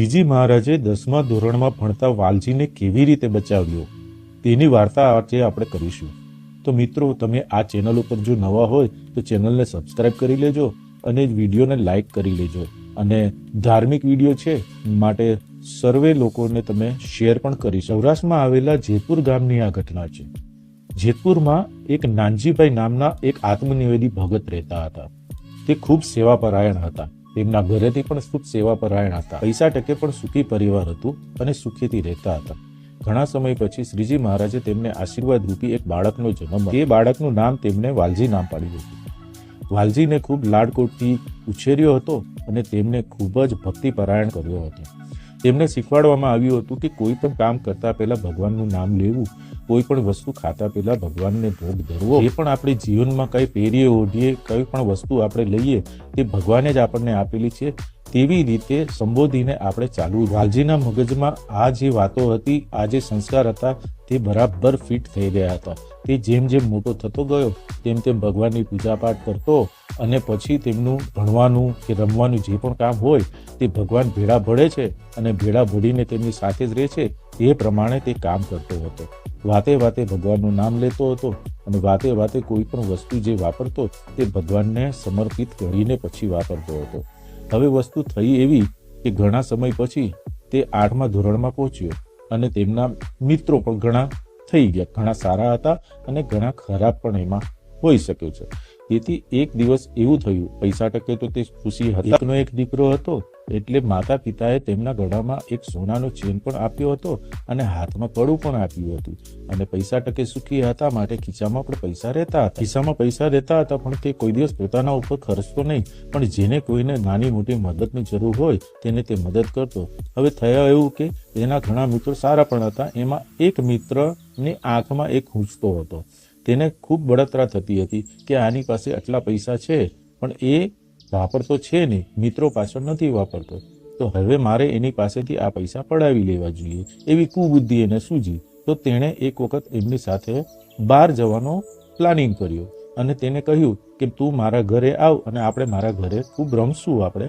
શ્રીજી મહારાજે 10મા ધોરણમાં ભણતા વાલજીને કેવી રીતે બચાવ્યો તેની વાર્તા આજે આપણે કરીશું. તો મિત્રો, તમે આ ચેનલ ઉપર જો નવા હોય તો ચેનલને સબસ્ક્રાઇબ કરી લેજો અને વિડીયોને લાઈક કરી લેજો. અને ધાર્મિક વિડીયો છે માટે સર્વે લોકોને તમે શેર પણ કરી. સૌરાષ્ટ્રમાં આવેલા જેતપુર ગામની આ ઘટના છે. જેતપુરમાં એક નાનજીભાઈ નામના એક આત્મનિવેદી ભગત રહેતા હતા. તે ખૂબ સેવાપરાયણ હતા. તેમના ઘરેથી પણ ખૂબ સેવાપરાયણ હતા. પૈસા ટકે પણ સુખી પરિવાર હતું અને સુખીથી રહેતા હતા. ઘણા સમય પછી શ્રીજી મહારાજે તેમને આશીર્વાદ રૂપી એક બાળકનો જન્મ. તે બાળકનું નામ તેમને વાલજી નામ પાડ્યું હતું. વાલજીને ખૂબ લાડકોટથી ઉછેર્યો હતો અને તેમને ખૂબ જ ભક્તિપરાયણ કર્યો હતો. તેમને શીખવાડવામાં આવ્યું હતું કે કોઈ પણ કામ કરતા પહેલા ભગવાનનું નામ લેવું, કોઈ પણ વસ્તુ ખાતા પહેલા ભગવાનને ભોગ ધરવો, એ પણ આપણે જીવનમાં કંઈ પહેરીએ ઓઢીએ, કઈ પણ વસ્તુ આપણે લઈએ તે ભગવાને જ આપણને આપેલી છે તેવી રીતે સંબોધીને આપણે ચાલવું. વાલજીના મગજમાં આ જે વાતો હતી, આ જે સંસ્કાર હતા તે બરાબર ફિટ થઈ ગયા હતા. તે જેમ જેમ મોટો થતો ગયો તેમ તેમ ભગવાનની પૂજાપાઠ કરતો અને પછી તેમનું ભણવાનું કે રમવાનું જે પણ કામ હોય તે ભગવાન ભેળા ભળે છે અને ભેળા ભળીને તેમની સાથે જ રહે છે તે પ્રમાણે તે કામ કરતો હતો. વાતે વાતે ભગવાનનું નામ લેતો હતો અને વાતે વાતે કોઈ પણ વસ્તુ જે વાપરતો તે ભગવાનને સમર્પિત કરીને પછી વાપરતો હતો. હવે વસ્તુ થઈ એવી કે ઘણા સમય પછી તે 8મા ધોરણમાં પહોંચ્યો અને તેમના મિત્રો પણ ઘણા થઈ ગયા. ઘણા સારા હતા અને ઘણા ખરાબ પણ એમાં હોઈ શક્યું છે. તેથી એક દિવસ એવું થયું, પૈસા ટકે તો તે ખુશી હતી. એકનો એક દીકરો હતો એટલે માતા પિતાએ તેમના ગળામાં એક સોનાનો ચેન પણ આપ્યો હતો અને હાથમાં કડું પણ આપ્યું હતું. અને પૈસા ટકે સુખી હતા માટે ખિસ્સામાં પણ પૈસા રહેતા હતા. ખિસ્સામાં પૈસા રહેતા હતા પણ તે કોઈ દિવસ પોતાના ઉપર ખર્ચતો નહીં, પણ જેને કોઈને નાની મોટી મદદની જરૂર હોય તેને તે મદદ કરતો. હવે થયા એવું કે તેના ઘણા મિત્રો સારા પણ હતા. એમાં એક મિત્રની આંખમાં એક ખૂંચતો હતો. તેને ખૂબ બળતરા થતી હતી કે આની પાસે આટલા પૈસા છે પણ એ વાપરતો છે નહીં, મિત્રો પાછળ નથી વાપરતો, તો હવે મારે એની પાસેથી આ પૈસા પડાવી લેવા જોઈએ. એવી કુબુદ્ધિ એને સૂજી. તો તેણે એક વખત એમની સાથે બહાર જવાનો પ્લાનિંગ કર્યો અને તેને કહ્યું કે તું મારા ઘરે આવ અને આપણે મારા ઘરે ખૂબ રમશું આપણે.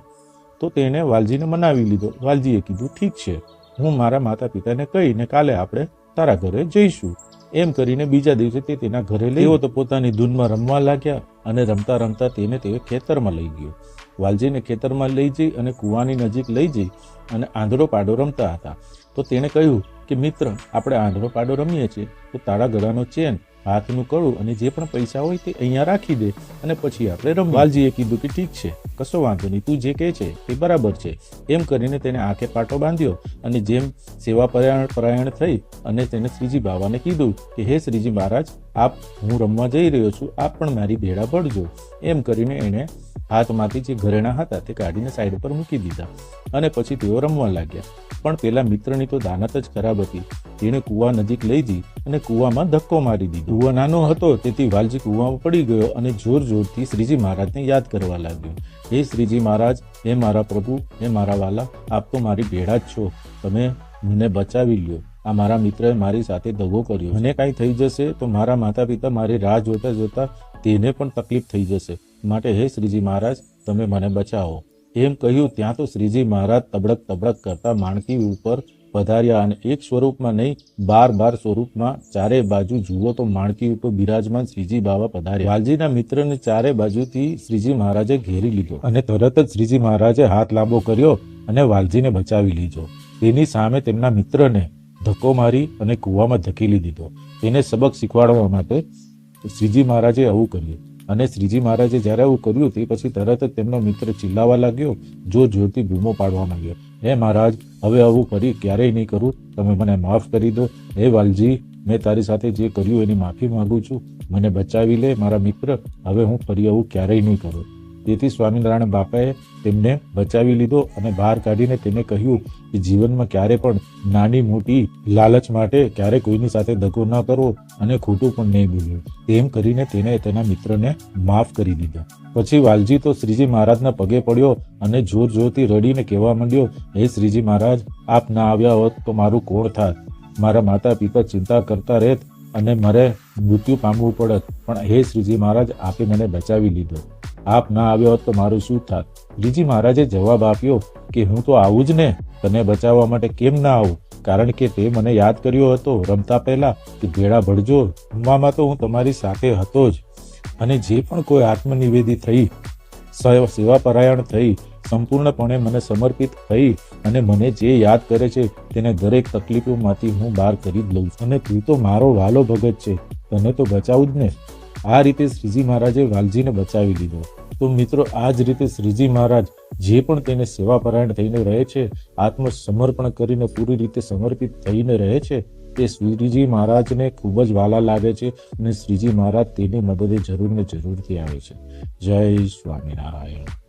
તો તેણે વાલજીને મનાવી લીધો. વાલજીએ કીધું ઠીક છે, હું મારા માતા પિતાને કહીને કાલે આપણે તારા ઘરે જઈશું. એમ કરીને બીજા દિવસે તે તેના ઘરે લઈ તો પોતાની ધૂનમાં રમવા લાગ્યા અને રમતા રમતા તેને તે ખેતરમાં લઈ ગયો. વાલજીને ખેતરમાં લઈ જઈ અને કૂવાની નજીક લઈ જઈ અને આંધળો પાડો રમતા હતા. તો તેણે કહ્યું કે મિત્ર, આપણે આંધળો પાડો રમીએ છીએ તો તારા ગળાનો ચેન, હાથનું કડું અને જે પણ પૈસા હોય તે અહીંયા રાખી દે અને પછી આપણે રમીએ. વાલજીએ કીધું કે ઠીક છે, કશો વાંધો નહીં, તું જે કહે છે તે બરાબર છે. એમ કરીને તેને આંખે પાટો બાંધ્યો અને જેમ સેવાપરાયણ થઈ અને તેને શ્રીજી બાવાને કીધું કે હે શ્રીજી મહારાજ, આપ, હું રમવા જઈ રહ્યો છું, આપ પણ મારી ભેળા ભળજો. એમ કરીને એણે હાથમાંથી જે ઘરેણા હતા તે કાઢીને સાઈડ પર મૂકી દીધા અને પછી તેઓ રમવા લાગ્યા. પણ પેલા મિત્રની તો દાનત જ ખરાબ હતી. તેણે કૂવા નજીક લઈ જઈ અને કૂવામાં ધક્કો મારી દીધો. કૂવો નાનો હતો તેથી વાલજી કૂવામાં પડી ગયો અને જોર જોરથી શ્રીજી મહારાજને યાદ કરવા લાગ્યો. હે શ્રીજી મહારાજ, હે મારા પ્રભુ, હે મારા વાલા, આપ તો મારી ભેળા જ છો, તમે મને બચાવી લ્યો. આ મારા મિત્રએ મારી સાથે દગો કર્યો. મને કાંઈ થઈ જશે તો મારા માતા પિતા મારી રાહ જોતા જોતા તેને પણ તકલીફ થઈ જશે. માટે હે શ્રીજી મહારાજ, તમે મને બચાવો. એમ કહ્યું ત્યાં તો શ્રીજી મહારાજ તબડક તબડક કરતા માણકી ઉપર પધાર્યા અને એક સ્વરૂપમાં નહીં, 12 સ્વરૂપમાં ચારે બાજુ જુઓ તો માણકી ઉપર બિરાજમાન શ્રીજી બાવા પધાર્યા. વાલજીના મિત્રને ચારે બાજુથી શ્રીજી મહારાજે ઘેરી લીધો અને તરત જ શ્રીજી મહારાજે હાથ લાંબો કર્યો અને વાલજીને બચાવી લીધો. તેની સામે તેમના મિત્રને ધક્કો મારી અને કૂવામાં ધકેલી દીધો. તેને સબક શીખવાડવા માટે શ્રીજી મહારાજે આવું કર્યું. અને શ્રીજી મહારાજે જ્યારે આવું કર્યું તે પછી તરત જ તેમનો મિત્ર ચિલ્લાવા લાગ્યો, જોર જોરથી બૂમો પાડવા માંગ્યો, હે મહારાજ, હવે આવું ફરી ક્યારેય નહીં કરું, તમે મને માફ કરી દો. હે વાલજી, મેં તારી સાથે જે કર્યું એની માફી માંગુ છું, મને બચાવી લે મારા મિત્ર, હવે હું ફરી આવું ક્યારેય નહીં કરું. તેથી સ્વામિનારાયણ બાપાએ તેમને બચાવી લીધો અને બહાર કાઢીને તેને કહ્યું કે જીવનમાં ક્યારે પણ નાની મોટી લાલચ માટે ક્યારે કોઈની સાથે દગો ન કરવો અને ખોટું પણ નહીં બોલવું. તેમ કરીને તેને તેના મિત્રને માફ કરી દીધા. પછી વાલજી તો શ્રીજી મહારાજના પગે પડ્યો અને જોર જોરથી રડીને કહેવા માંડ્યો, હે શ્રીજી મહારાજ, આપ ના આવ્યા હોત તો મારું કોણ થાત, મારા માતા પિતા ચિંતા કરતા રહેત અને મારે મૃત્યુ પામવું પડત, પણ હે શ્રીજી મહારાજ, આપે મને બચાવી લીધો. આપ ના આવ્યો હોત તો મારું શું થાત? શ્રીજી મહારાજે જવાબ આપ્યો કે હું તો આવું જ ને, તને બચાવવા માટે કેમ ના આવું? કારણ કે તે મને યાદ કર્યો હતો રમતા પહેલા કે ભેળા ભળજો, રમવામાં તો હું તમારી સાથે હતો જ. અને જે પણ કોઈ આત્મનિવેદી થઈ, સેવાપરાયણ થઈ, સંપૂર્ણપણે મને સમર્પિત થઈ અને મને જે યાદ કરે છે તેને દરેક તકલીફોમાંથી હું બહાર કરી જ લઉં છું. અને તું તો મારો વાલો ભગત છે, તને તો બચાવું જ ને. આ રીતે શ્રીજી મહારાજે વાલજીને બચાવી લીધો. તો મિત્રો, આ જ રીતે શ્રીજી મહારાજ જે પણ તેને સેવાપરાયણ થઈને રહે છે, આત્મસમર્પણ કરીને પૂરી રીતે સમર્પિત થઈને રહે છે, તે શ્રીજી મહારાજને ખૂબ જ વાલા લાગે છે અને શ્રીજી મહારાજ તેની મદદે જરૂર ને જરૂરથી આવે છે. જય સ્વામિનારાયણ.